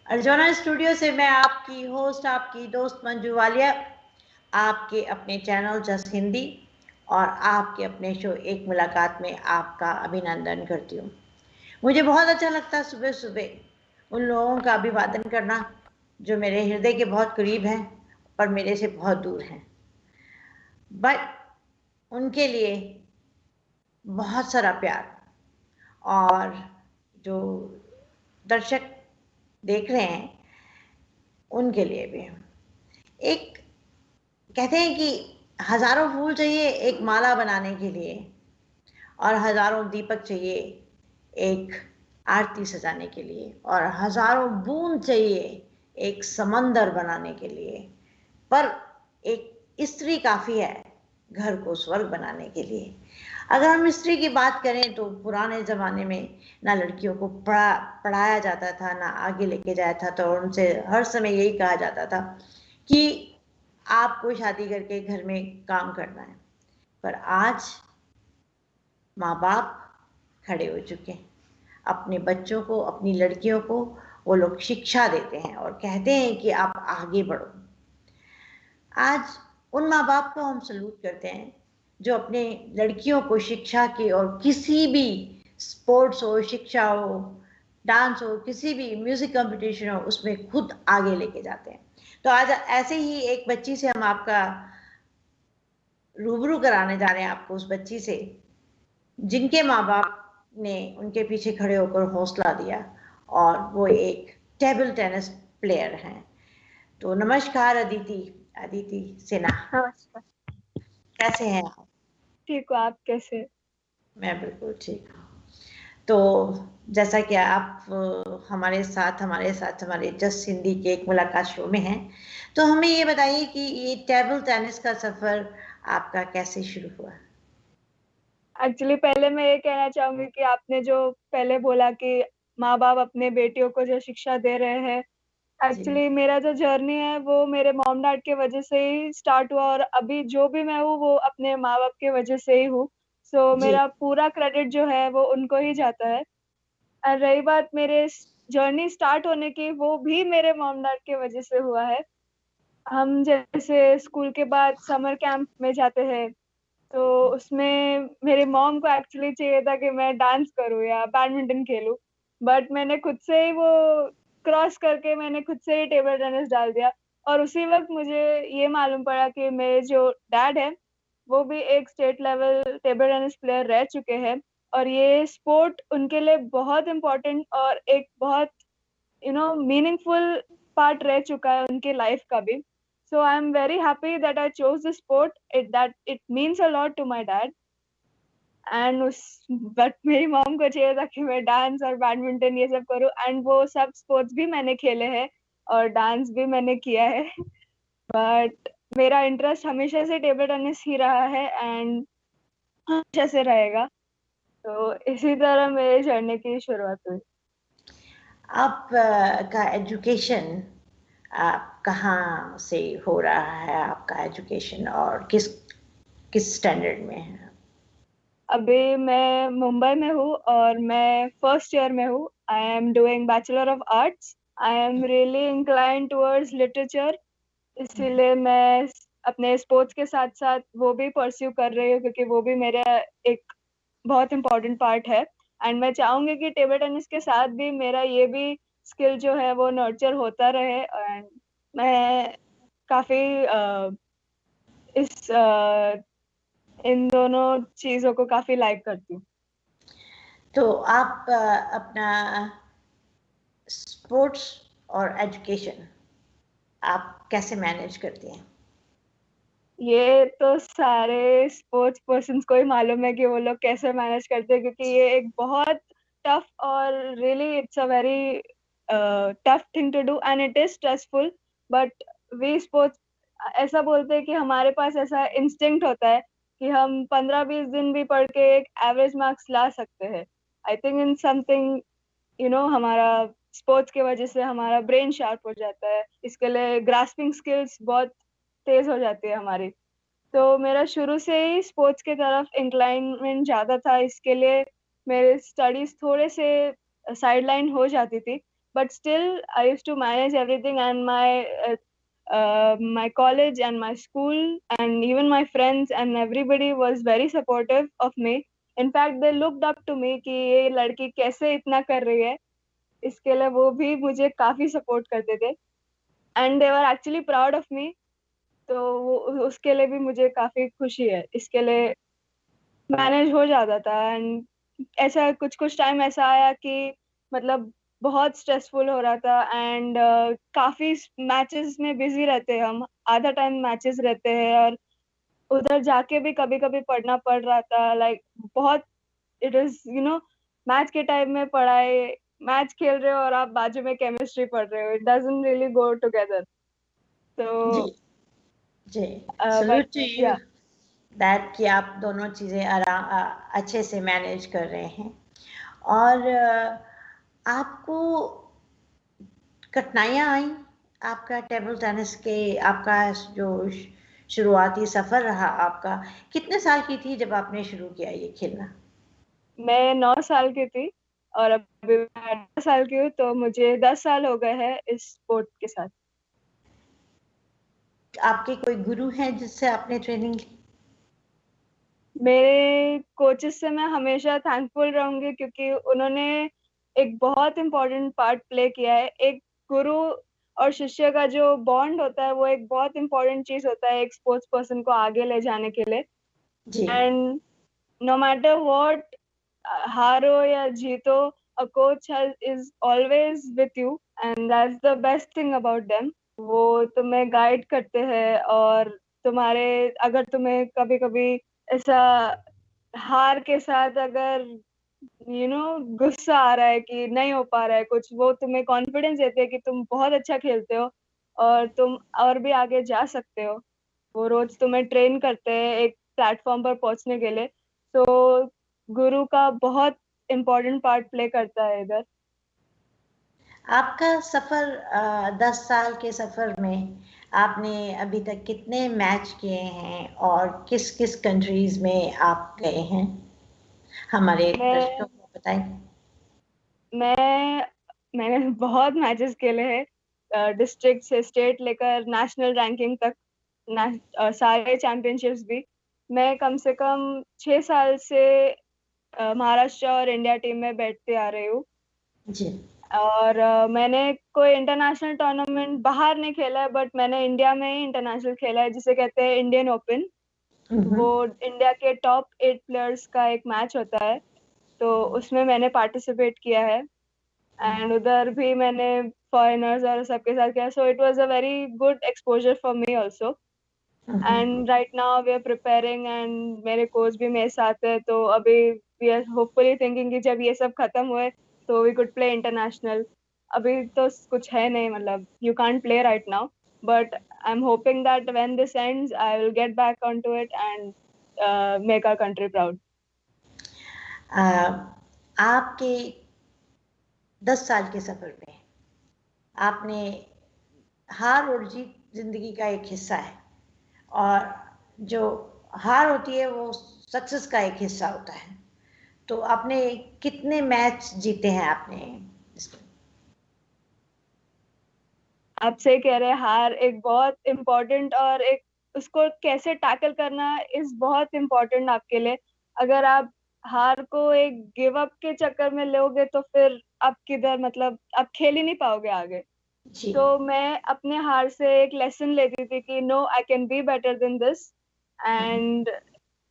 Arjuna studio से मैं आपकी होस्ट, आपकी दोस्त मंजू वालिया, आपके अपने चैनल जस्ट हिंदी और आपके अपने शो एक मुलाकात में आपका अभिनंदन करती हूँ। मुझे बहुत अच्छा लगता है सुबह सुबह उन लोगों का अभिवादन करना जो मेरे हृदय के बहुत करीब हैं पर मेरे से बहुत दूर हैं, बट उनके लिए बहुत सारा प्यार। और जो दर्शक देख रहे हैं उनके लिए भी एक कहते हैं कि हजारों फूल चाहिए एक माला बनाने के लिए और हजारों दीपक चाहिए एक आरती सजाने के लिए और हजारों बूंद चाहिए एक समंदर बनाने के लिए, पर एक स्त्री काफी है घर को स्वर्ग बनाने के लिए। अगर हम स्त्री की बात करें तो पुराने ज़माने में ना लड़कियों को पढ़ाया जाता था, ना आगे लेके जाया था, तो उनसे हर समय यही कहा जाता था कि आपको शादी करके घर में काम करना है। पर आज माँ बाप खड़े हो चुके हैं, अपने बच्चों को, अपनी लड़कियों को वो लोग शिक्षा देते हैं और कहते हैं कि आप आगे बढ़ो। आज उन माँ बाप को हम सल्यूट करते हैं जो अपने लड़कियों को शिक्षा की और किसी भी स्पोर्ट्स हो, शिक्षा हो, डांस हो, किसी भी म्यूजिक कंपटीशन हो, उसमें खुद आगे लेके जाते हैं। तो आज ऐसे ही एक बच्ची से हम आपका रूबरू कराने जा रहे हैं, आपको उस बच्ची से जिनके माँ बाप ने उनके पीछे खड़े होकर हौसला दिया और वो एक टेबल टेनिस प्लेयर हैं। तो नमस्कार अदिति, अदिति सिन्हा, नमस्कार। कैसे हैं आप? ठीक हो, आप कैसे? मैं बिल्कुल ठीक हूँ। तो जैसा कि आप हमारे साथ हमारे जस्ट हिंदी के एक मुलाकात शो में हैं, तो हमें ये बताइए कि ये टेबल टेनिस का सफर आपका कैसे शुरू हुआ? एक्चुअली पहले मैं ये कहना चाहूंगी कि आपने जो पहले बोला कि माँ बाप अपने बेटियों को जो शिक्षा दे रहे हैं, जी एक्चुअली मेरा जो जर्नी है वो मेरे मॉम डैड के वजह से ही स्टार्ट हुआ और अभी जो भी मैं हूँ वो अपने माँ बाप के वजह से ही हूँ। सो जी मेरा पूरा क्रेडिट जो है वो उनको ही जाता है। और रही बात मेरे जर्नी स्टार्ट होने की, वो भी मेरे मॉम डैड के वजह से हुआ है। हम जैसे स्कूल के बाद समर कैंप में जाते हैं, तो उसमें मेरी मॉम को एक्चुअली चाहिए था कि मैं डांस करूँ या बैडमिंटन खेलूँ, बट मैंने खुद से ही वो क्रॉस करके मैंने खुद से ही टेबल टेनिस डाल दिया। और उसी वक़्त मुझे ये मालूम पड़ा कि मेरे जो डैड हैं, वो भी एक state level table tennis player रह चुके हैं और ये स्पोर्ट उनके लिए बहुत इम्पोर्टेंट और एक बहुत मीनिंगफुल पार्ट रह चुका है उनके लाइफ का भी। So I'm very happy that I chose this sport. It means a lot to my dad. And उस बट मेरी मॉम को चाहिए था कि मैं डांस और बैडमिंटन ये सब करूँ, एंड वो सब स्पोर्ट्स भी मैंने खेले हैं और डांस भी मैंने किया है। बट मेरा इंटरेस्ट हमेशा से टेबल टेनिस ही रहा है एंड हमेशा से रहेगा। तो इसी तरह मेरे जर्नी की शुरुआत हुई। आप का एजुकेशन आप कहाँ से हो रहा है? आपका एजुकेशन और किस किस स्टैंडर्ड में है? अभी मैं मुंबई में हूँ और मैं फर्स्ट ईयर में हूँ। I am doing bachelor of arts. I am really incline towards literature, इसीलिए मैं अपने स्पोर्ट्स के साथ साथ वो भी परस्यू कर रही हूँ क्योंकि वो भी मेरा एक बहुत इम्पोर्टेंट पार्ट है। एंड मैं चाहूंगी कि टेबल टेनिस के साथ भी मेरा ये भी स्किल जो है वो नर्चर होता रहे। एंड मैं काफी इस इन दोनों चीजों को काफी लाइक करती हूँ। तो आप अपना स्पोर्ट्स और एजुकेशन आप कैसे मैनेज करती हैं? ये तो सारे स्पोर्ट्स पर्सन्स को ही मालूम है कि वो लोग कैसे मैनेज करते हैं, क्योंकि ये एक बहुत टफ और really it's a very tough thing to do and it is stressful. But we sports ऐसा बोलते हैं कि हमारे पास ऐसा इंस्टिंक्ट होता है कि हम 15-20 दिन भी पढ़ के एक एवरेज मार्क्स ला सकते हैं। आई थिंक इन समथिंग हमारा स्पोर्ट्स की वजह से हमारा ब्रेन शार्प हो जाता है, इसके लिए ग्रास्पिंग स्किल्स बहुत तेज हो जाती है हमारी। तो मेरा शुरू से ही स्पोर्ट्स की तरफ इंक्लाइनमेंट ज़्यादा था, इसके लिए मेरे स्टडीज थोड़े से साइडलाइन हो जाती थी। but still I used to manage everything, and my college and my school and even my friends and everybody was very supportive of me. In fact, they looked up to me कि ये लड़की कैसे इतना कर रही है, इसके लिए वो भी मुझे काफी सपोर्ट करते थे, and they were actually proud of me. तो उसके लिए भी मुझे काफी खुशी है. इसके लिए मैनेज हो जाता था. एंड ऐसा कुछ कुछ टाइम ऐसा आया कि मतलब बहुत स्ट्रेसफुल हो रहा था, एंड काफी मैचेस में बिजी रहते हैं हम. आधा टाइम मैचेस रहते हैं, और उधर जाके भी कभी कभी पढ़ना पड़ रहा था. लाइक बहुत, इट इज मैच के टाइम में पढ़ाई, मैच खेल रहे हो और आप बाजू में केमिस्ट्री पढ़ रहे हो, it doesn't really go together. जी तो जी, बट सल्यूट टू यू या दैट कि आप दोनों चीज़ें अच्छे से मैनेज कर रहे हैं. और आपको कठिनाइयाँ आई आपका टेबल टेनिस के, आपका जो शुरुआती सफ़र रहा आपका, कितने साल की थी जब आपने शुरू किया ये खेलना? मैं 9 साल की थी, और अभी मैं 18 साल की हूँ, तो मुझे 10 साल हो गए हैं इस स्पोर्ट के साथ. आपके कोई गुरु हैं जिससे आपने ट्रेनिंग ली? मेरे कोचेस से मैं हमेशा थैंकफुल रहूंगी, क्योंकि उन्होंने एक बहुत इम्पोर्टेंट पार्ट प्ले किया है. एक गुरु और शिष्य का जो बॉन्ड होता है वो एक बहुत इम्पोर्टेंट चीज होता है एक स्पोर्ट्स पर्सन को आगे ले जाने के लिए. जी. एंड नो मैटर व्हाट, हारो या जीतो, a coach is always with you, and that's the best thing about them. वो तुम्हें गाइड करते हैं, और तुम्हारे, अगर तुम्हें कभी कभी ऐसा हार के साथ अगर गुस्सा आ रहा है कि नहीं हो पा रहा है कुछ, वो तुम्हें कॉन्फिडेंस देते हैं कि तुम बहुत अच्छा खेलते हो और तुम और भी आगे जा सकते हो. वो रोज तुम्हें ट्रेन करते हैं एक प्लेटफॉर्म पर पहुंचने के लिए. तो गुरु का बहुत इम्पोर्टेंट पार्ट प्ले करता है इधर. आपका सफ़र 10 साल के सफ़र में आपने अभी तक कितने मैच किए हैं और किस किस कंट्रीज में आप गए हैं, हमारे दर्शकों मैं को बताएं. मैंने बहुत मैचेस खेले हैं, डिस्ट्रिक्ट से स्टेट लेकर नेशनल रैंकिंग तक, सारे चैंपियनशिप्स भी. मैं कम से कम 6 साल से महाराष्ट्र और इंडिया टीम में बैठते आ रही हूँ. जी. और मैंने कोई इंटरनेशनल टूर्नामेंट बाहर नहीं खेला है, बट मैंने इंडिया में ही इंटरनेशनल खेला है, जिसे कहते हैं इंडियन ओपन. वो इंडिया के टॉप 8 प्लेयर्स का एक मैच होता है, तो उसमें मैंने पार्टिसिपेट किया है. एंड उधर भी मैंने फॉरेनर्स और सबके साथ किया, so it was a very good exposure for me also. And right now we are preparing, and मेरे कोच भी मेरे साथ है, तो अभी वी आर होपफुली थिंकिंग कि जब ये सब खत्म हुए तो वी कुड प्ले इंटरनेशनल. अभी तो कुछ है नहीं, मतलब you can't play right now, but I am hoping that when this ends I will get back on to it and make our country proud. आपके 10 साल के सफ़र में आपने, हार और जीत जिंदगी का एक हिस्सा है, और जो हार होती है वो सक्सेस का एक हिस्सा होता है. तो आपने कितने मैच जीते हैं आपने इसमें? आप सही कह रहे हैं, हार एक बहुत इम्पोर्टेंट, और एक उसको कैसे टैकल करना इज बहुत इम्पोर्टेंट आपके लिए. अगर आप हार को एक गिव अप के चक्कर में लोगे तो फिर आप किधर, मतलब आप खेल ही नहीं पाओगे आगे. जी. तो मैं अपने हार से एक लेसन लेती थी कि no, I can be better than this, and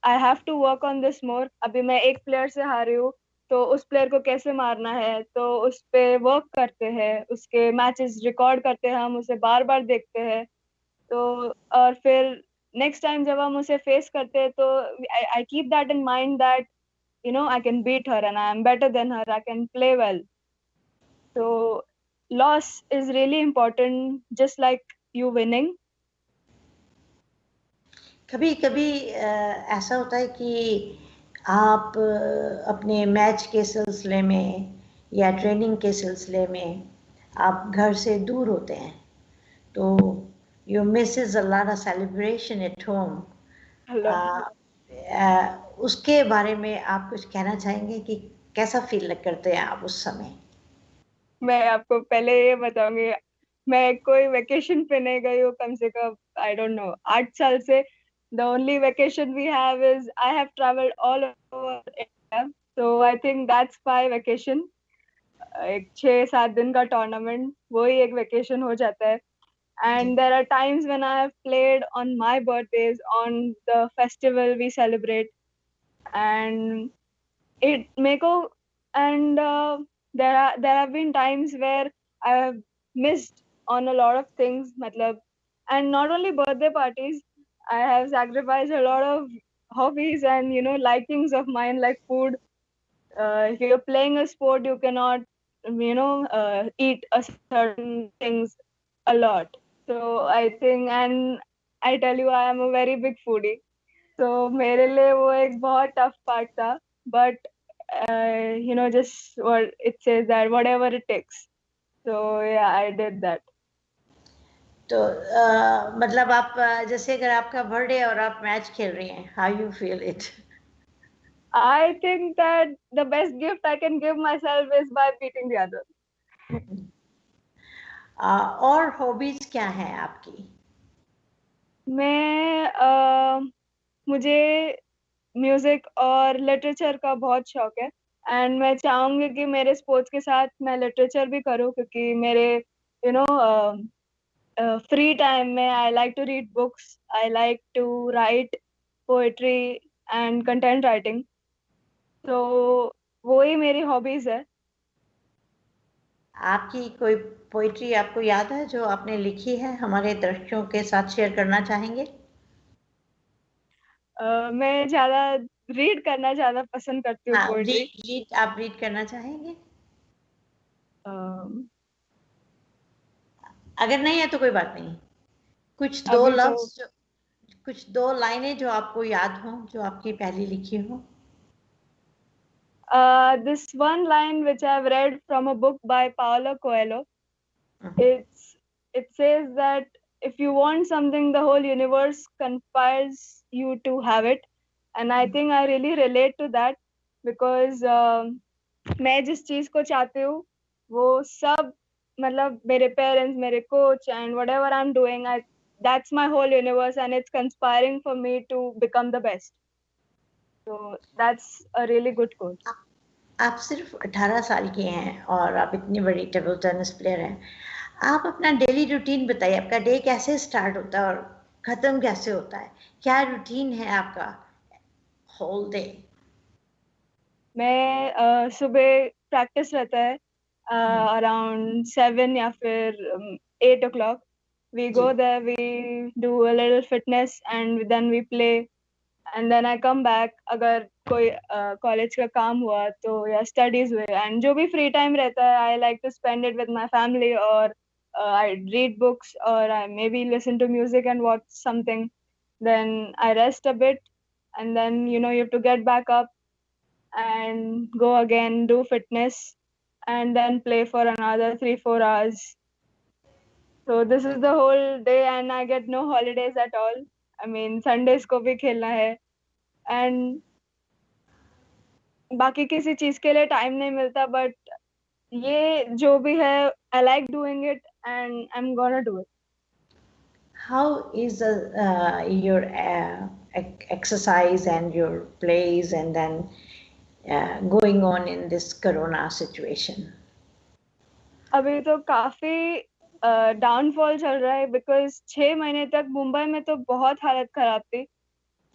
I have to work on this more. अभी मैं एक प्लेयर से हारी हूँ, तो उस प्लेयर को कैसे मारना है, तो उस पे वर्क करते हैं, उसके मैचेस रिकॉर्ड करते हैं, हम उसे बार बार देखते हैं. तो और फिर नेक्स्ट टाइम जब हम उसे फेस करते हैं, तो I keep that in mind that I can beat her and I am better than her, I can play well. तो loss is really important, just like you winning. कभी कभी ऐसा होता है कि आप अपने मैच के सिलसिले में या ट्रेनिंग के सिलसिले में आप घर से दूर होते हैं, तो you Mrs a lot of celebration at home. Hello. उसके बारे में आप कुछ कहना चाहेंगे कि कैसा फील करते हैं आप उस समय? मैं आपको पहले ये बताऊंगी, मैं कोई वेकेशन पे नहीं गई हूँ कम से कम, आई डोंट नो, 8 साल से। The only vacation we have is I have travelled all over India, so I think that's my vacation. एक 6-7 दिन का टूर्नामेंट, वही एक वेकेशन हो जाता है। जी And there are times when I have played on my birthdays, on the festival we celebrate, and it meko and there have been times where I have missed on a lot of things, matlab, and not only birthday parties, I have sacrificed a lot of hobbies and likings of mine, like food. If you're playing a sport, you cannot eat a certain things a lot. So I think, and I tell you, I am a very big foodie. So मेरे लिए वो एक बहुत tough part था, but just what it says, that whatever it takes. So yeah, I did that. तो मतलब आप जैसे अगर आपका बर्थडे और आप मैच खेल रही हैं, how you feel it? I think that the best gift I can give myself is by beating the other. और हॉबीज क्या हैं आपकी? मुझे म्यूजिक और लिटरेचर का बहुत शौक है, एंड मैं चाहूंगी कि मेरे स्पोर्ट्स के साथ मैं लिटरेचर भी करूँ, क्योंकि मेरे फ्री टाइम में I like to read books, I like to write poetry and content writing. तो वही मेरी हॉबीज है। आपकी कोई पोइट्री आपको याद है जो आपने लिखी है, हमारे दर्शकों के साथ शेयर करना चाहेंगे? मैं ज्यादा रीड करना ज्यादा पसंद करती हूँ हाँ, पोएट्री। आप रीड करना चाहेंगे? अगर नहीं है तो कोई बात नहीं। कुछ दो अभी तो लफ्ज, कुछ दो लाइनें जो आपको याद हो, जो आपकी पहली लिखी हो। this one line which I've read from a book by Paulo Coelho. Hmm, It says that if you want something, the whole universe conspires you to have it, and I think I really relate to that, because मैं जिस चीज को चाहती हूँ वो सब, मतलब मेरे पेरेंट्स, मेरे coach, and whatever I'm doing, I that's my whole universe, and it's conspiring for me to become the best. So that's a really good quote. आप सिर्फ 18 साल के हैं और आप इतनी बड़ी टेबल टेनिस प्लेयर हैं। आप अपना डेली रूटीन बताइए, आपका डे कैसे स्टार्ट होता है और खत्म कैसे होता है? क्या रूटीन है आपका होल डे? मैं सुबह प्रैक्टिस रहता है अराउंड 7 या फिर 8 o'clock. We ji go there, we do a little fitness, and then we play, and then I come back. अगर कोई कॉलेज का काम हुआ तो, या स्टडीज हुए, एंड जो भी फ्री टाइम रहता है, I like to spend it with my family, और आई रीड बुक्स, और I may be listen to music and watch something. Then I rest a bit, and then you have to get back up and go again, do fitness, and then play for another 3-4 hours. So this is the whole day, and I get no holidays at all. I mean, Sundays को भी खेलना है, and बाकी किसी चीज के लिए time नहीं मिलता, but ये जो भी है, I like doing it, and I'm gonna do it. How is your exercise and your plays and then going on in this corona situation? अभी तो काफी डाउनफॉल चल रहा है, बिकॉज 6 महीने तक मुंबई में तो बहुत हालत खराब थी,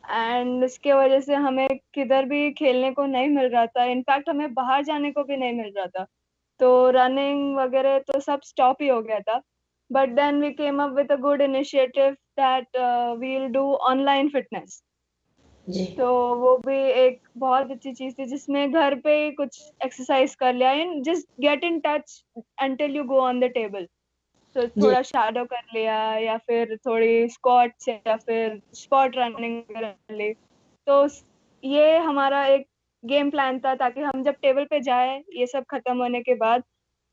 एंड इसके वजह से हमें किधर भी खेलने को नहीं मिल रहा था, इनफैक्ट हमें बाहर जाने को भी नहीं मिल रहा था, तो रनिंग वगैरह तो सब स्टॉप ही हो गया था. But then we came up with a good initiative that we will do online fitness. जी तो वो भी एक बहुत अच्छी चीज थी, जिसमें घर पे ही कुछ एक्सरसाइज कर लिया, in just get in touch until you go on the table. तो जी थोड़ा शैडो कर लिया, या फिर थोड़ी स्क्वाट्स, या फिर स्पॉट रनिंग कर ली. तो ये हमारा एक गेम प्लान था, ताकि हम जब टेबल पे जाए ये सब खत्म होने के बाद,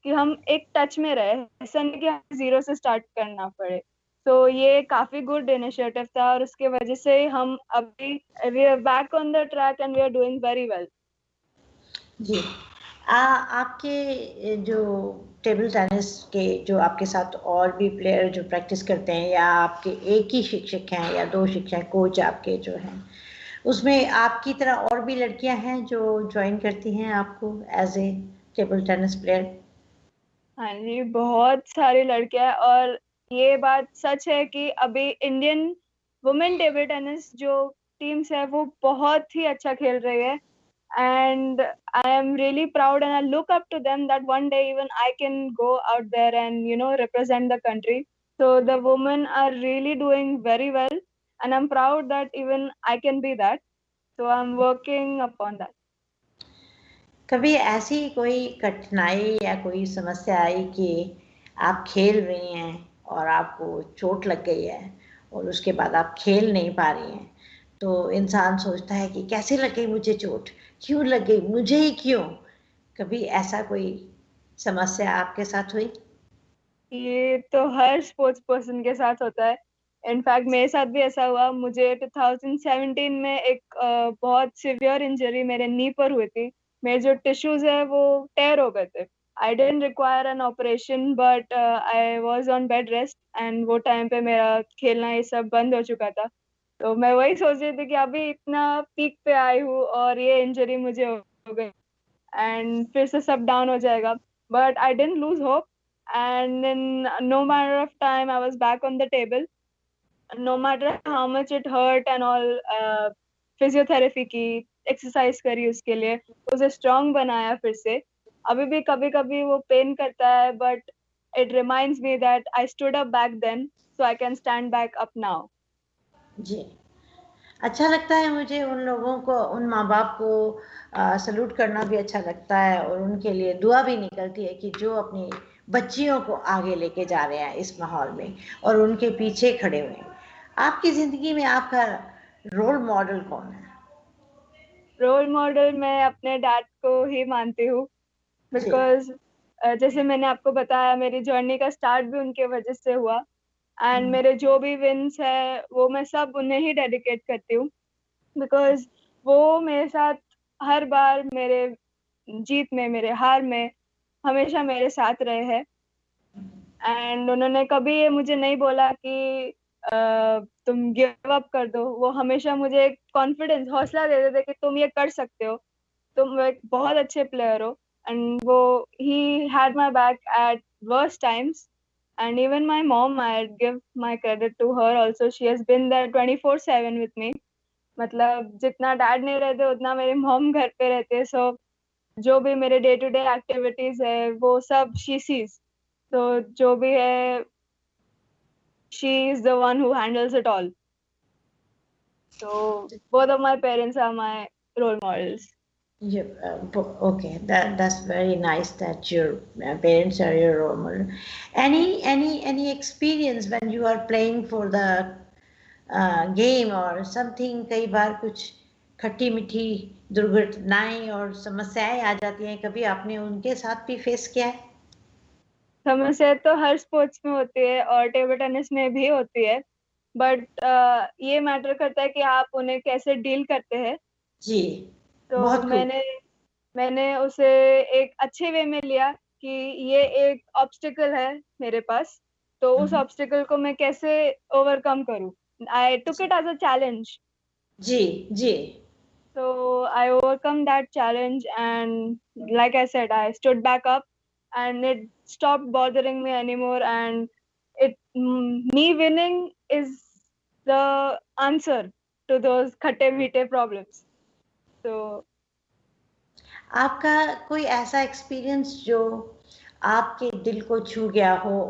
कि हम एक टच में रहे, ऐसा नहीं कि हमें जीरो से स्टार्ट करना पड़े. तो ये काफी गुड इनिशिएटिव था, और उसके वजह से हम अभी we are back on the track, and we are doing very well. जी आपके जो टेबल टेनिस के जो आपके साथ और भी प्लेयर जो प्रैक्टिस करते हैं, या आपके एक ही शिक्षक हैं या दो शिक्षक कोच आपके जो हैं, उसमें आपकी तरह और भी लड़कियां हैं जो ज्वाइन करती हैं आपको as a table tennis player? हाँ जी, बहुत सारी लड़कियां हैं। और ये बात सच है कि अभी इंडियन वुमेन टेबल टेनिस जो टीम्स है वो बहुत ही अच्छा खेल रही है। And I am really proud and I look up to them that one day even I can go out there and represent the country. So the women are really doing very well and I'm proud that even I can be that. So I'm working upon that. कभी ऐसी कोई कठिनाई या कोई समस्या आई कि आप खेल रही हैं और आपको चोट लग गई है और उसके बाद आप खेल नहीं पा रही हैं, तो इंसान सोचता है कि कैसे लग गई मुझे चोट, क्यों लग गई, मुझे ही क्यों? कभी ऐसा कोई समस्या आपके साथ हुई? ये तो हर स्पोर्ट्स पर्सन के साथ होता है। इनफैक्ट मेरे साथ भी ऐसा हुआ। मुझे 2017 में एक बहुत सिवियर इंजरी मेरे नी पर हुई थी। मेरे जो टिश्यूज है वो टेयर हो गए थे। I didn't require an operation but I was on bed rest and वो टाइम पे मेरा खेलना ये सब बंद हो चुका था। तो मैं वही सोच रही थी कि अभी इतना पीक पे आई हूँ और ये इंजरी मुझे हो गई एंड फिर से सब डाउन हो जाएगा। But I don't lose hope and in no matter of time I was back on the table, no matter how much it hurt and all। Physiotherapy की, एक्सरसाइज करी उसके लिए, उसे स्ट्रांग बनाया फिर से। अभी भी कभी कभी वो पेन करता है but it reminds me that I stood up back then so I can stand back up now. जी, अच्छा लगता है मुझे उन लोगों को, उन माँ बाप को सल्यूट करना भी अच्छा लगता है और उनके लिए दुआ भी निकलती है कि जो अपनी बच्चियों को आगे लेके जा रहे हैं इस माहौल में और उनके पीछे खड़े हुए हैं। आपकी ज़िंदगी में आपका रोल मॉडल कौन है? रोल मॉडल मैं अपने डैड को ही मानती हूँ जी। बिकॉज जैसे मैंने आपको बताया मेरी जर्नी का स्टार्ट भी उनके वजह से हुआ। एंड मेरे जो भी विन्स है वो मैं सब उन्हें ही डेडिकेट करती हूँ बिकॉज वो मेरे साथ हर बार, मेरे जीत में मेरे हार में हमेशा मेरे साथ रहे हैं। एंड उन्होंने कभी ये मुझे नहीं बोला कि तुम गिव अप कर दो। वो हमेशा मुझे एक कॉन्फिडेंस, हौसला देते थे कि तुम ये कर सकते हो, तुम एक बहुत अच्छे प्लेयर हो। एंड वो he had my back at worst times. And even my mom, I give my credit to her also, she has been there 24/7 with me. मतलब जितना डैड नहीं रहते उतना मेरे मॉम घर पे रहते हैं। सो जो भी मेरे डे टू डे एक्टिविटीज है वो सब शी सीज। तो जो भी है, she is the one who handles it all. So both of my parents are my role models. Okay, that's very nice that your parents are your role model. Any experience when you are playing for the game और something, कई बार कुछ खट्टी मीठी दुर्घटनाएं और समस्याएं आ जाती हैं, कभी आपने उनके साथ भी फेस किया है? समस्या तो हर स्पोर्ट्स में होती है और टेबल टेनिस में भी होती है। बट ये मैटर करता है कि आप उन्हें कैसे डील करते हैं। जी, तो बहुत खूब। मैंने उसे एक अच्छे वे में लिया कि ये एक ऑब्स्टिकल है मेरे पास, तो उस ऑब्स्टिकल को मैं कैसे ओवरकम करूं। I took it as a challenge. जी जी। So I overcome that challenge, and like I said, I stood back up and it stopped bothering me anymore. And me winning is the answer to those खट्टे मीठे problems. So आपका कोई ऐसा experience जो आपके दिल को छू गया हो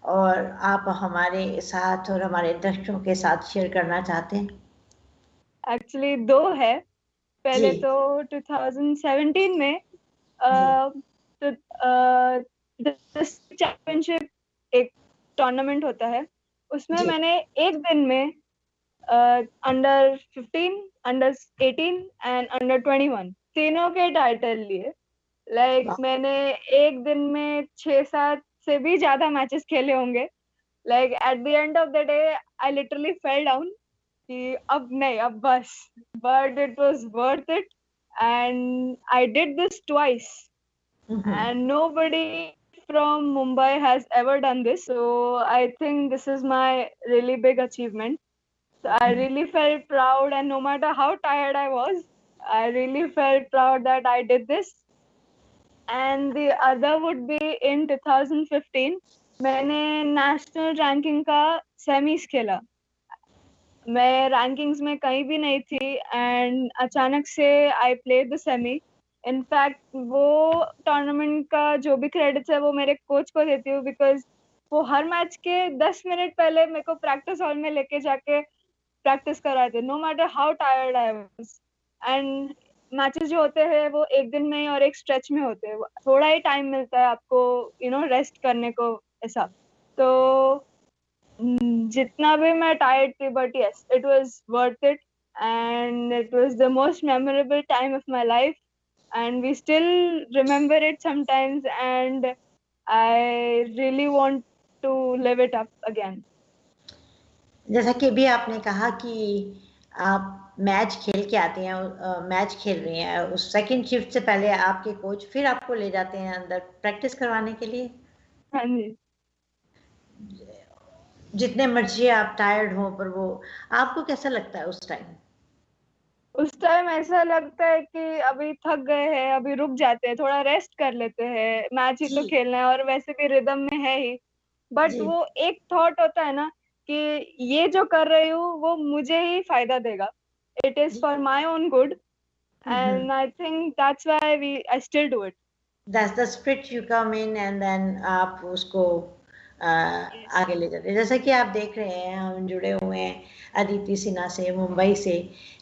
और आप हमारे साथ और हमारे दर्शकों के साथ शेयर करना चाहते हैं? actually दो है। जी पहले तो 2017 में जी। चैंपियनशिप एक टूर्नामेंट होता है, उसमें जी। मैंने एक दिन में अंडर 15, अंडर 18 एंड अंडर 21 तीनों के टाइटल लिए। लाइक मैंने एक दिन में 6-7 से भी ज्यादा मैचेस खेले होंगे। Like at the end of the day I literally fell down कि अब नहीं, अब बस। But it was worth it and I did this twice, and nobody from Mumbai has ever done this. So I think this is my really big achievement. So I really felt proud, and no matter how tired I was, I really felt proud that I did this. And the other would be in 2015, मैंने national ranking का semis खेला. मैं rankings में कहीं भी नहीं थी, and अचानक से I play the semi. In fact वो टूर्नामेंट का जो भी क्रेडिट्स है वो मेरे कोच को देती हूँ, बिकॉज वो हर मैच के 10 मिनट पहले मेरे को प्रैक्टिस हॉल में लेके जाके प्रैक्टिस कराते, no matter how tired I was. And matches जो होते हैं वो एक दिन में और एक स्ट्रेच में होते हैं, थोड़ा ही टाइम मिलता है आपको रेस्ट करने को, ऐसा. तो जितना भी मैं टायर्ड थी, but yes, it was worth it, and it was the most memorable time of my life, and we still remember it sometimes, and I really want to live it up again. जैसा कि भी आपने कहा कि आप match खेल के आते हैं, मैच खेल रही हैं, उस सेकंड शिफ्ट से पहले आपके कोच फिर आपको ले जाते हैं अंदर प्रैक्टिस करवाने के लिए. हाँ जी. जितने मर्जी आप टायर्ड हो, पर वो आपको कैसा लगता है उस टाइम? उस टाइम ऐसा लगता है कि अभी थक गए हैं, अभी रुक जाते हैं, थोड़ा रेस्ट कर लेते हैं, मैच ही तो खेलना है और वैसे भी रिदम में है ही. बट वो एक थॉट होता है ना कि ये जो कर रही हूँ वो मुझे ही फायदा देगा, it is for my own good, and I think that's why I still do it. That's the spirit you come in, and then आप उसको आगे ले जाते हैं. जैसा कि आप देख रहे हैं, हम जुड़े हुए हैं अदिति सिन्हा से, मुंबई से,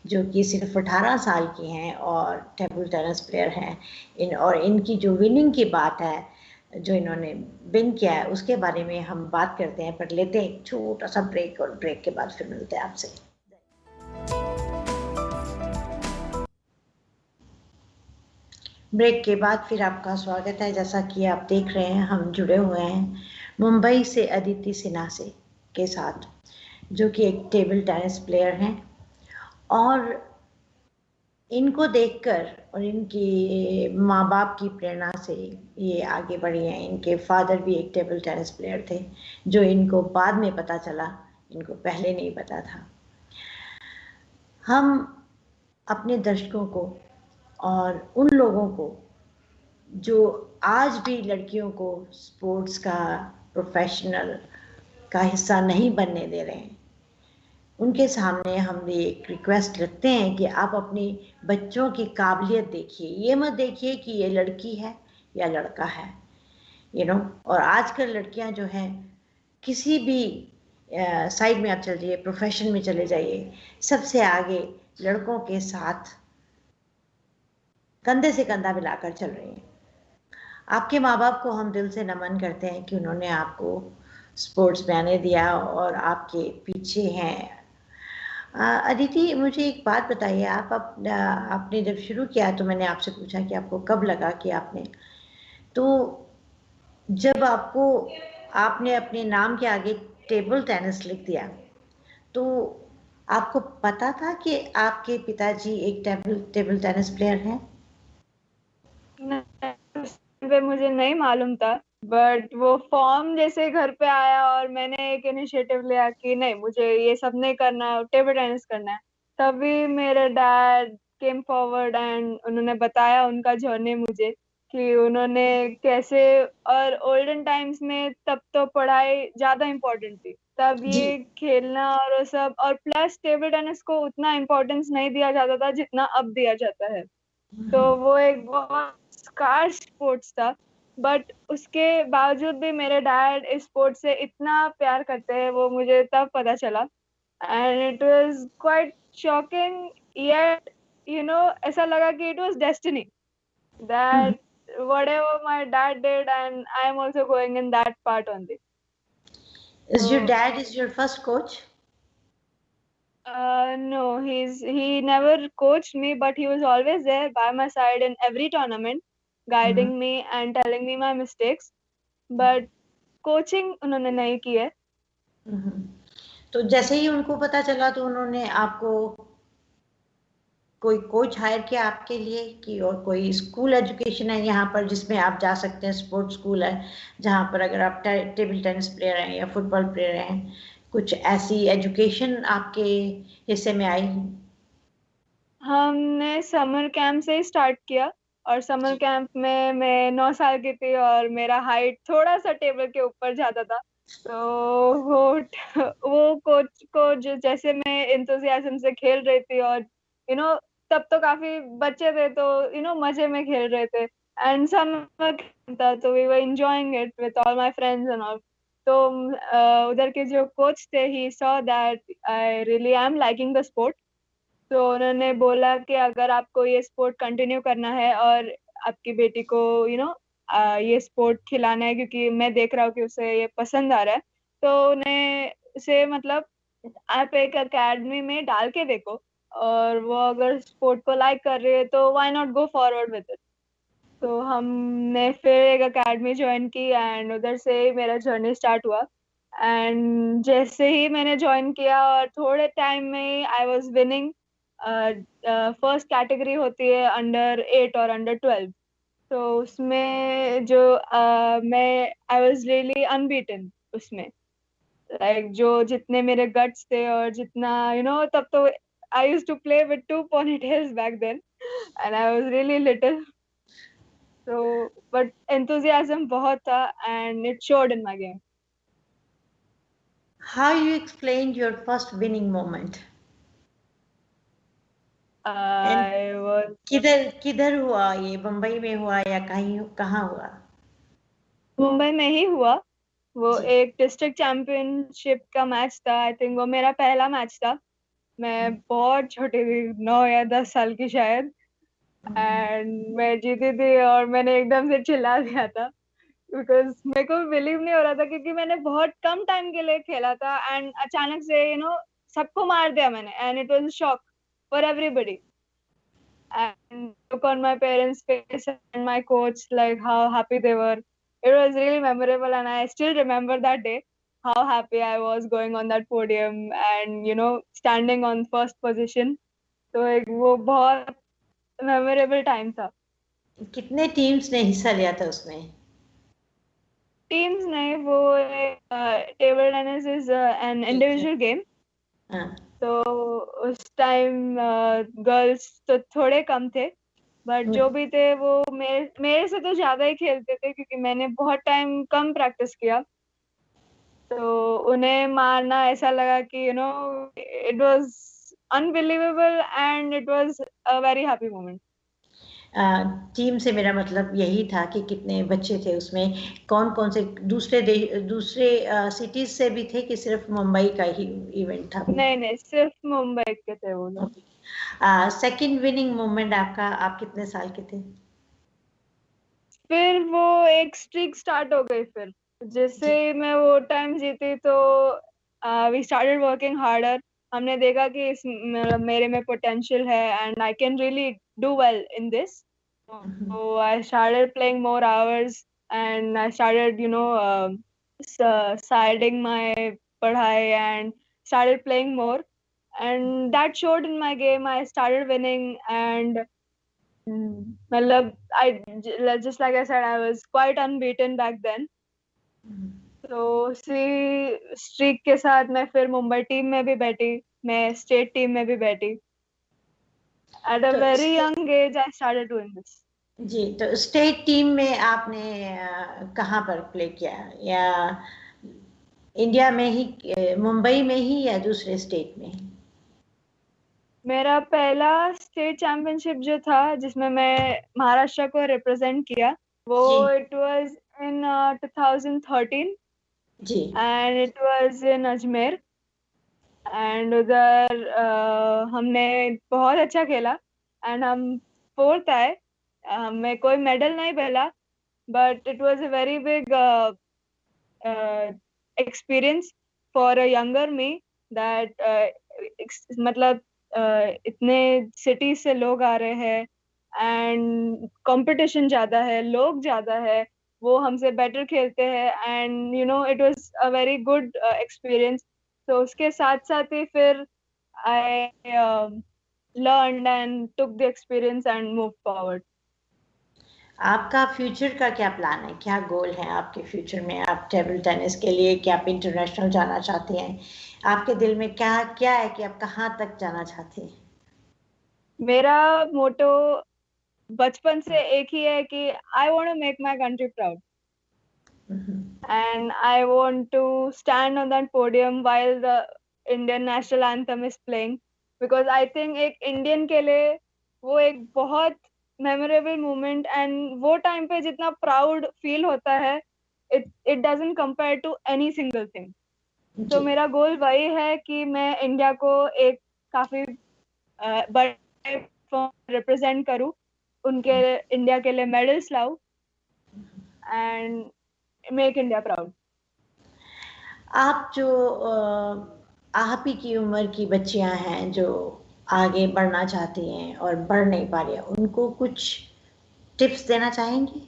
जो कि सिर्फ 18 साल की हैं और टेबल टेनिस प्लेयर हैं. और इनकी जो विनिंग की बात है, जो इन्होंने विन किया है, उसके बारे में हम बात करते हैं, पर लेते हैं एक छोटा सा ब्रेक, और ब्रेक के बाद फिर मिलते हैं आपसे. ब्रेक के बाद फिर आपका स्वागत है. जैसा कि आप देख रहे हैं, हम जुड़े हुए हैं मुंबई से अदिति सिन्हा से के साथ, जो कि एक टेबल टेनिस प्लेयर हैं. और इनको देखकर और इनके माँ बाप की प्रेरणा से ये आगे बढ़ी हैं. इनके फादर भी एक टेबल टेनिस प्लेयर थे, जो इनको बाद में पता चला, इनको पहले नहीं पता था. हम अपने दर्शकों को और उन लोगों को जो आज भी लड़कियों को स्पोर्ट्स का प्रोफेशनल का हिस्सा नहीं बनने दे रहे हैं, उनके सामने हम एक रिक्वेस्ट रखते हैं कि आप अपनी बच्चों की काबिलियत देखिए. ये मत देखिए कि ये लड़की है या लड़का है, और आजकल लड़कियां जो हैं, किसी भी साइड में आप चल जाइए, प्रोफेशन में चले जाइए, सबसे आगे लड़कों के साथ कंधे से कंधा मिलाकर चल रही हैं. आपके माँ बाप को हम दिल से नमन करते हैं कि उन्होंने आपको स्पोर्ट्स में आने दिया और आपके पीछे हैं. अदिति, मुझे एक बात बताइए, आपने जब शुरू किया तो मैंने आपसे पूछा कि आपको कब लगा कि आपने, तो जब आपने अपने नाम के आगे टेबल टेनिस लिख दिया, तो आपको पता था कि आपके पिताजी एक टेबल टेनिस प्लेयर हैं? मुझे नहीं मालूम था, बट वो फॉर्म जैसे घर पे आया और मैंने एक इनिशिएटिव लिया कि नहीं, मुझे ये सब नहीं करना है, टेबल टेनिस करना है, तभी मेरे डैड केम फॉरवर्ड एंड उन्होंने बताया उनका जर्नी मुझे, कि उन्होंने कैसे, और ओल्डन टाइम्स में तब तो पढ़ाई ज्यादा इम्पोर्टेंट थी, तब ये खेलना और वो सब, और प्लस टेबल टेनिस को उतना इम्पोर्टेंस नहीं दिया जाता था जितना अब दिया जाता है. तो वो एक बहुत स्कार्स स्पोर्ट्स था, बट उसके बावजूद भी मेरे डैड इस स्पोर्ट से इतना प्यार करते हैं, वो मुझे तब पता चला, and it was quite shocking, yet ऐसा लगा कि it was destiny, that whatever my dad did, and I am also going in that part only. Your dad is your first coach? No, he never coached me, but he was always there by my side in every tournament, guiding me and telling me my mistakes. But coaching उन्होंने नहीं की है. तो जैसे ही उनको पता चला तो उन्होंने आपको कोई कोच हायर किया आपके लिए कि और कोई स्कूल एजुकेशन है यहाँ पर जिसमें आप जा सकते हैं, स्पोर्ट्स स्कूल है जहाँ पर अगर आप टेबल टेनिस प्लेयर हैं या फुटबॉल प्लेयर हैं, कुछ ऐसी एजुकेशन आपके हिस्से में आई? हमने समर कैंप से ही स्टार्ट किया, और समर जी। कैंप में मैं 9 साल की थी और मेरा हाइट थोड़ा सा टेबल के ऊपर जाता था। तो वो वो कोच को जैसे मैं इंथुजियाज्म से खेल रही थी, और यू नो तब तो काफी बच्चे थे, तो मजे में खेल रहे थे, एंड समर कैंप था, तो we were enjoying it with all my friends and all. तो उधर के जो कोच थे, he saw that I really am liking the sport. तो उन्होंने बोला कि अगर आपको ये स्पोर्ट कंटिन्यू करना है और आपकी बेटी को ये स्पोर्ट खिलाना है, क्योंकि मैं देख रहा हूँ कि उसे ये पसंद आ रहा है, तो उन्हें उसे मतलब आप एक एकेडमी में डाल के देखो, और वो अगर स्पोर्ट को लाइक कर रही है तो why not go forward with it. तो हमने फिर एक एकेडमी ज्वाइन की, एंड उधर से ही मेरा जर्नी स्टार्ट हुआ। एंड जैसे ही मैंने ज्वाइन किया और थोड़े टाइम में I was winning. First category होती है अंडर 8 और अंडर 12। तो उसमें जो मैं आई वाज रियली अनबीटन उसमें। लाइक जो जितने मेरे गट्स थे और जितना तब तो I used to play with 2 ponytails back then, and I was really little. तो बट enthusiasm बहुत था, and it showed in my game. How you explained your first winning moment? And I was किधर किधर हुआ ये, मुंबई में हुआ या कहीं कहाँ हुआ? मुंबई में ही हुआ। वो जी। एक डिस्ट्रिक्ट चैंपियनशिप का मैच था, आई थिंक वो मेरा पहला मैच था। मैं बहुत छोटी थी, 9 या 10 साल की शायद। एंड मैं जीती थी और मैंने एकदम से चिल्ला दिया था, बिकॉज मेरे को बिलीव नहीं हो रहा था, क्योंकि मैंने बहुत कम टाइम के लिए खेला था, एंड अचानक से सबको मार दिया मैंने, and it was shock for everybody. And look on my parents' face and my coach, like how happy they were. It was really memorable, and I still remember that day, how happy I was going on that podium and standing on first position. तो एक वो बहुत memorable time था। कितने teams ने हिस्सा लिया था उसमें? टीम्स नहीं, वो टेबल टेनिस इज एन एक है। Individual game. हाँ। तो उस टाइम गर्ल्स तो थोड़े कम थे, बट जो भी थे वो मेरे से तो ज्यादा ही खेलते थे, क्योंकि मैंने बहुत टाइम कम प्रैक्टिस किया। तो उन्हें मारना ऐसा लगा कि it was unbelievable, and it was a very happy moment. Team से मेरा मतलब यही था कि कितने बच्चे थे उसमें, कौन कौन से दूसरे सिटीज से भी थे कि सिर्फ मुंबई का ही इवेंट था वो? नहीं नहीं, सिर्फ मुंबई के थे वो लोग। सेकंड विनिंग मोमेंट आपका, आप कितने साल के थे? फिर वो एक स्ट्रीक स्टार्ट हो गई। फिर जैसे जी। मैं वो टाइम जीती, तो वी स्टार्टेड वर्किंग हार्डर। हमने देखा कि मतलब मेरे में पोटेंशियल है, and I can really do well in this. So I started playing more hours, and I started, siding my padhai and started playing more. And that showed in my game. I started winning, and just like I said, I was quite unbeaten back then. तो उसी streak के साथ मैं फिर Mumbai team में भी बैठी, मैं स्टेट टीम में भी बैठी। At a तो very young age, I started doing this. जी, तो स्टेट टीम में आपने कहाँ पर प्ले किया, या इंडिया में ही, मुंबई में ही, या दूसरे स्टेट में? मेरा पहला स्टेट चैंपियनशिप जो था, जिसमें मैं महाराष्ट्र को रिप्रेजेंट किया, वो जी। इट वाज इन 2013, जी। And it was in Ajmer. And उधर हमने बहुत अच्छा खेला, एंड हम फोर्थ आए। हमें कोई मेडल नहीं मिला, but it was a very big experience for a younger me, that मतलब इतने सिटी से लोग आ रहे हैं, एंड कंपटीशन ज्यादा है, लोग ज्यादा है, वो हमसे बेटर खेलते हैं, and it was a very good experience. तो उसके साथ साथ ही फिर आई learned and took the experience and moved forward. आपका फ्यूचर का क्या प्लान है, क्या गोल है आपके फ्यूचर में? आप टेबल टेनिस के लिए क्या आप इंटरनेशनल जाना चाहते हैं? आपके दिल में क्या क्या है कि आप कहाँ तक जाना चाहते हैं? मेरा मोटो बचपन से एक ही है कि I want to make my country proud and I want to stand on that podium while the Indian national anthem is playing because I think एक इंडियन के लिए वो एक बहुत मेमोरेबल मोमेंट एंड वो टाइम पे जितना प्राउड फील होता है it it doesn't compare to any single thing. तो जी मेरा गोल वही है कि मैं इंडिया को एक काफी बड़े रिप्रेजेंट करूं, उनके इंडिया के लिए मेडल्स लाऊं एंड मेक इंडिया प्राउड. आप जो आप ही की उम्र की बच्चियां हैं जो आगे बढ़ना चाहती हैं और बढ़ नहीं पा रही हैं, उनको कुछ टिप्स देना चाहेंगे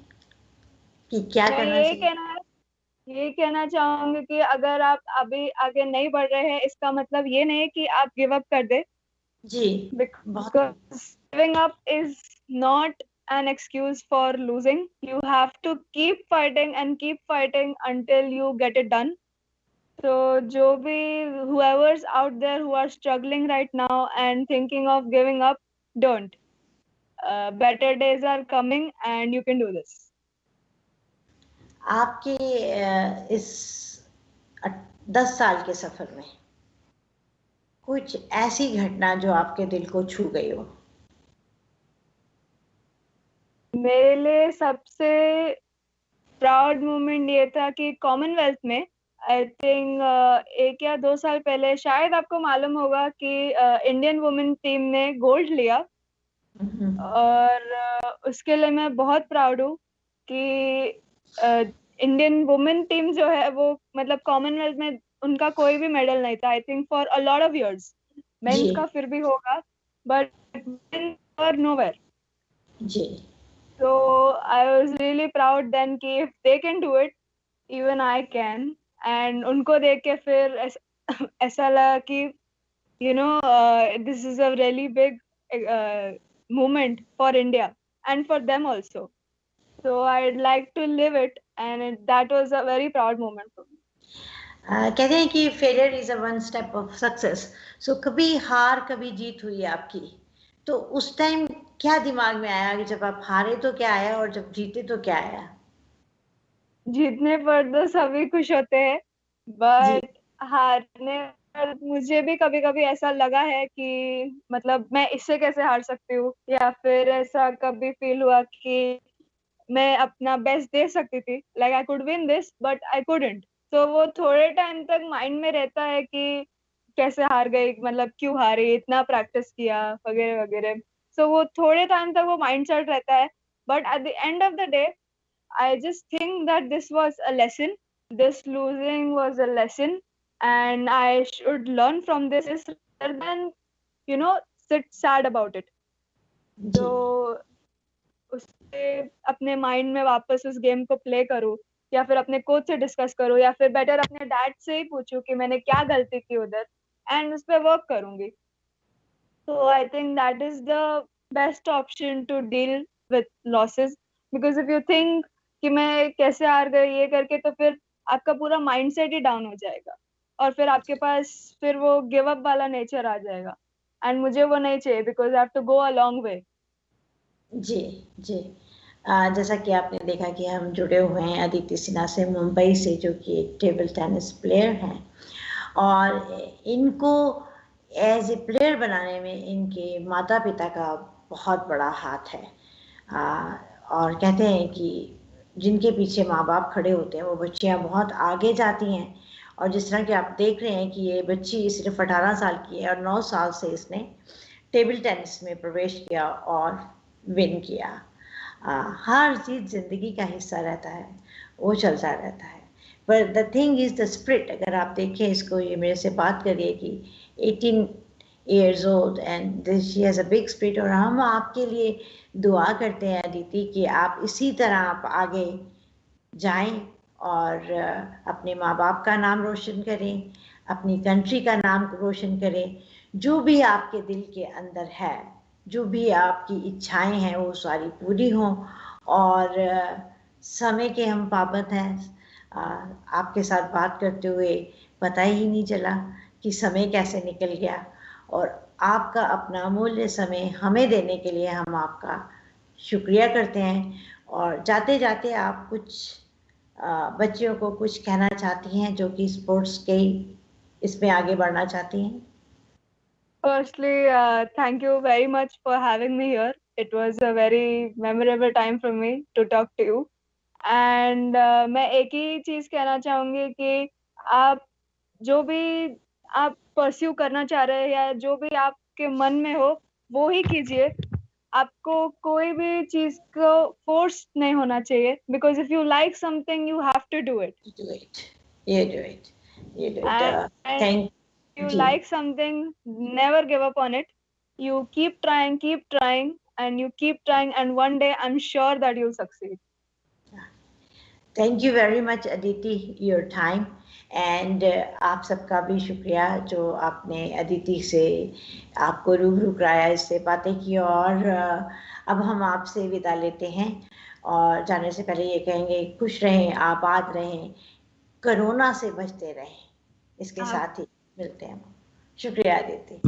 कि क्या मैं करना चाहिए? ये कहना चाहूंगी कि अगर आप अभी आगे नहीं बढ़ रहे हैं इसका मतलब ये नहीं कि आप गिव अप कर दे, जी बहुत because giving up is not an excuse for losing. You have to keep fighting and keep fighting until you get it done. So जो भी whoever's out there who are struggling right now and thinking of giving up, don't. Better days are coming and you can do this. आपके इस 10 साल के सफर में कुछ ऐसी घटना जो आपके दिल को छू गई हो? मेरे लिए सबसे प्राउड मोमेंट ये था कि कॉमनवेल्थ में आई थिंक 1 या 2 साल पहले शायद आपको मालूम होगा कि इंडियन वुमेन टीम ने गोल्ड लिया और उसके लिए मैं बहुत प्राउड हूँ कि इंडियन वुमेन टीम जो है वो मतलब कॉमनवेल्थ में उनका कोई भी मेडल नहीं था I think for a lot of years. जी मेंस का फिर भी होगा बट और नोवेयर. जी So I was really proud then कि if they can do it, even I can. And उनको देख के फिर ऐसा लगा कि this is a really big moment for India and for them also. So I'd like to live it, and that was a very proud moment for me. कहते हैं कि failure is a one step of success. So कभी हार कभी जीत हुई है आपकी, तो उस टाइम क्या दिमाग में आया कि जब आप हारे तो क्या आया और जब जीते तो क्या आया? जीतने पर तो सभी खुश होते हैं जी बट हारने पर मुझे भी कभी कभी ऐसा लगा है कि मतलब मैं इससे कैसे हार सकती हूँ या फिर ऐसा कभी फील हुआ कि मैं अपना बेस्ट दे सकती थी like I could win this but I couldn't. तो वो थोड़े टाइम तक माइंड में रहता है कि कैसे हार गई, मतलब क्यों हारी, इतना प्रैक्टिस किया वगैरह वगैरह. सो वो थोड़े टाइम तक वो माइंड सेट रहता है but at the end of the day I just think that this was a lesson. This losing was a lesson, and I should learn from this rather than, sit sad about it. जी तो उससे अपने mind में वापस उस game को play करूँ या फिर अपने कोच से डिस्कस करूँ या फिर बेटर अपने डैड से ही पूछूं कि मैंने क्या गलती की उधर एंड उस पर वर्क करूंगी. So I think that is the best option to deal with losses because if you think कि मैं कैसे हार गई ये करके तो फिर आपका पूरा माइंडसेट ही डाउन हो जाएगा और फिर आपके पास फिर वो गिव अप वाला नेचर आ जाएगा एंड मुझे वो नहीं चाहिए because I have to go a long way. जी जी जैसा कि आपने देखा कि हम जुड़े हुए हैं अदिति सिन्हा से, मुंबई से, जो कि एक टेबल टेनिस प्लेयर हैं और इनको एज ए प्लेयर बनाने में इनके माता पिता का बहुत बड़ा हाथ है. और कहते हैं कि जिनके पीछे माँ बाप खड़े होते हैं वो बच्चियाँ बहुत आगे जाती हैं. और जिस तरह कि आप देख रहे हैं कि ये बच्ची सिर्फ 18 साल की है और 9 साल से इसने टेबल टेनिस में प्रवेश किया और विन किया. हर चीज़ ज़िंदगी का हिस्सा रहता है, वो चलता रहता है. पर the thing is the spirit. अगर आप देखें इसको, ये मेरे से बात कर रही है कि 18 years old and she has a big spirit. और हम आपके लिए दुआ करते हैं अदिति कि आप इसी तरह आप आगे जाएं और अपने माँ बाप का नाम रोशन करें, अपनी कंट्री का नाम रोशन करें, जो भी आपके दिल के अंदर है, जो भी आपकी इच्छाएं हैं वो सारी पूरी हों। और समय के हम पाबंद हैं। आपके साथ बात करते हुए पता ही नहीं चला कि समय कैसे निकल गया, और आपका अपना अमूल्य समय हमें देने के लिए हम आपका शुक्रिया करते हैं। और जाते जाते आप कुछ बच्चियों को कुछ कहना चाहती हैं जो कि स्पोर्ट्स के इसमें आगे बढ़ना चाहती हैं? Firstly, thank you very much for having me here. It was a very memorable time for me to talk to you. And मैं एक ही चीज कहना चाहूंगी कि आप जो भी आप परस्यू करना चाह रहे हैं या जो भी आपके मन में हो वो ही कीजिए। आपको कोई भी चीज को फोर्स नहीं होना चाहिए, because if you like something you have to do it. Do it. You do it. You do it. And Thank you you. like something, never give up on it. You keep trying, and you keep trying, and one day I'm sure that you'll succeed. Thank you very much Aditi, your time. And आप सबका भी शुक्रिया जो आपने अदिति से आपको रूबरू कराया, इससे बातें की। और अब हम आपसे विदा लेते हैं और जाने से पहले ये कहेंगे, खुश रहें, आबाद रहें, कोरोना से बचते रहें। इसके साथ ही मिलते हैं। शुक्रिया अदिति।